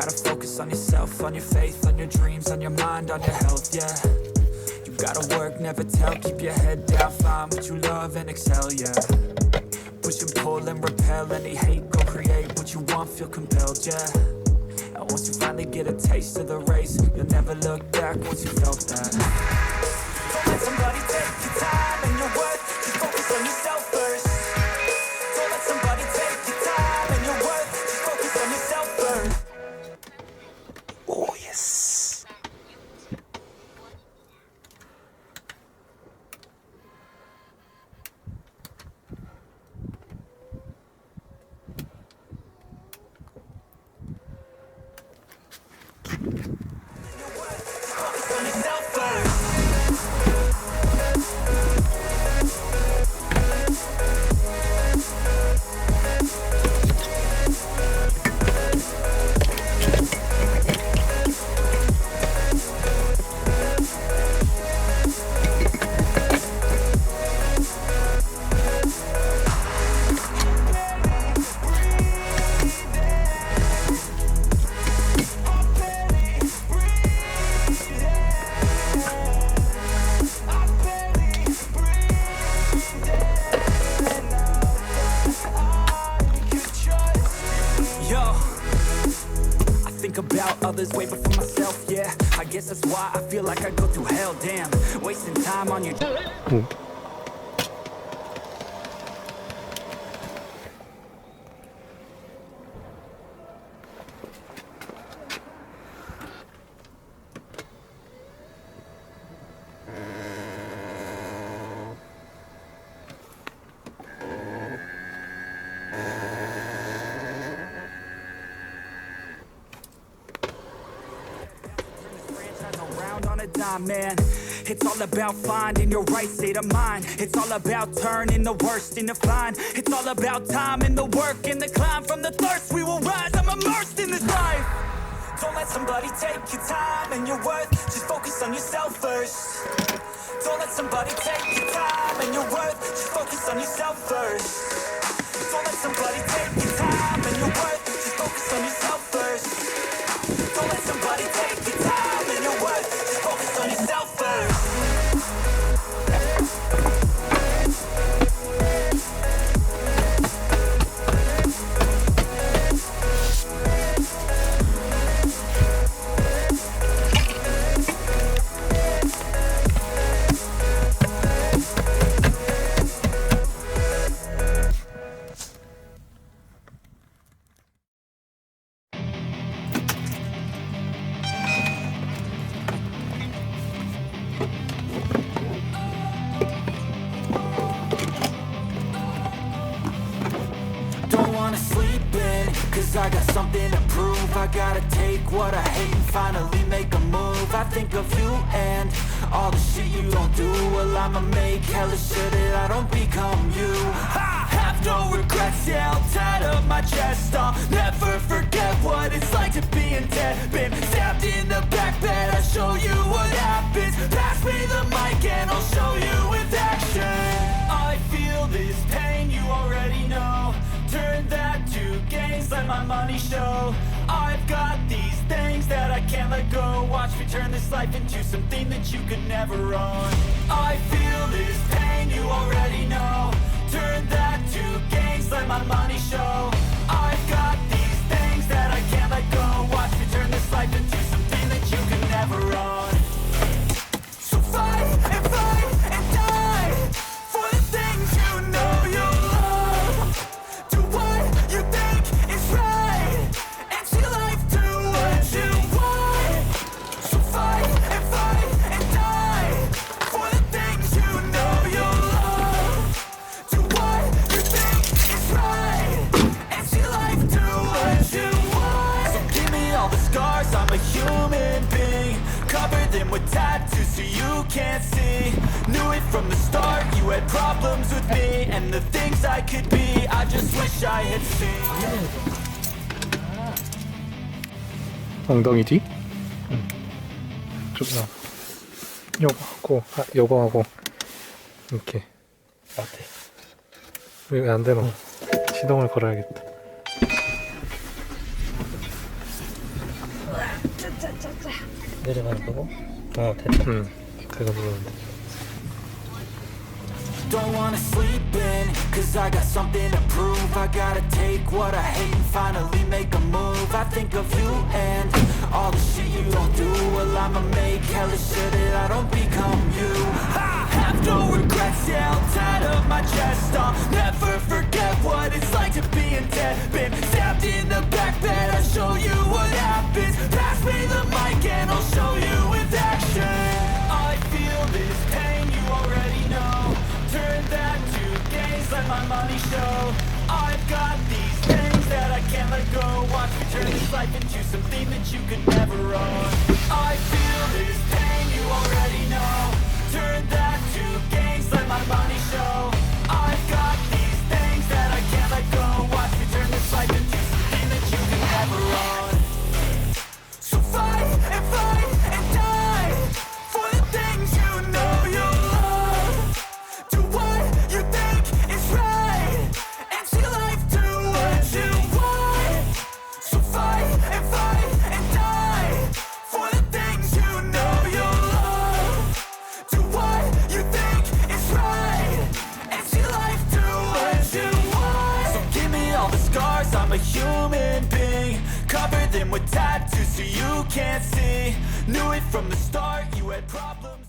gotta focus on yourself, on your faith, on your dreams, on your mind, on your health, yeah. You gotta work, never tell, keep your head down, find what you love and excel, yeah. Push and pull and repel any hate, go create what you want, feel compelled, yeah. And once you finally get a taste of the race, you'll never look back once you felt that. Don't let somebody take your time and your worth, just focus on yourself first. Don't let somebody take your time and your worth, just focus on yourself first. Oh yes. Focus on yourself first. About others way before myself, yeah. I guess that's why I feel like I go through hell, damn. Wasting time on your man. It's all about finding your right state of mind. It's all about turning the worst into fine. It's all about time and the work and the climb. From the thirst we will rise, I'm immersed in this life. Don't let somebody take your time and your worth, just focus on yourself first. Don't let somebody take your time and your worth, just focus on yourself first. Don't let somebody take your time and your worth, just focus on yourself first. Don't let somebody take your time and your worth, just focus on yourself first. I got something to prove. I gotta take what I hate and finally make a move. I think of you and all the shit you don't do. Well, I'ma make hella sure that I don't become you. I have no regrets, yeah, I'll tie up my chest. I'll never forget what it's like to be in debt. Been stabbed in the back bed, I'll show you what happens. Pass me the mic and I'll show you with action. I feel this pain, you already know. Turn that to gains, let my money show. I've got these things that I can't let go. Watch me turn this life into something that you could never own. I feel this pain, you already know. Turn that to gains, let my money show. I've got these things that I can't let go. Watch me turn this life into something that you could never own. So fight and die for the things you know you love. Do what you think is right and see life do what you want. So fight and die for the things you know you love. Do what you think is right and see life do what you want. So give me all the scars, I'm a human being. Cover them with tattoos so you can't see. Knew it from the start, you had problems with me and the things I could be, I just wish I had seen. 엉덩이 뒤? 응. 좀 요거하고 이렇게 앞에. 왜 안 되노? 시동을 걸어야겠다. 짜짜짜. 내려가는 거고. 됐다. 그거 누르면 돼. Don't wanna sleep in, cause I got something to prove. I gotta take what I hate and finally make a move. I think of you and all the shit you don't do. Well, I'ma make hella sure that I don't become you. I have no regrets, yeah, I'll tie up my chest. I'll never forget what it's like to be in debt. Been stabbed in the back bed, I'll show you what happens. Pass me the mic and I'll show you with action. I feel this pain, you already know. Turn that to gains, let my money show. I've got these things that I can't let go. Watch me turn this life into something that you could never own. I feel this pain, you already know. Turn that to gains, let my money show. I've got these things that I can't let go. Watch me turn this life into something that you could never own. So fight and die for the things you know you love. Do what you think is right and see life do what you want. So fight and die for the things you know you love. Do what you think is right and see life do what you want. So give me all the scars, I'm a human being. Cover them with tattoos so you can't see. Knew it from the start, you had problems.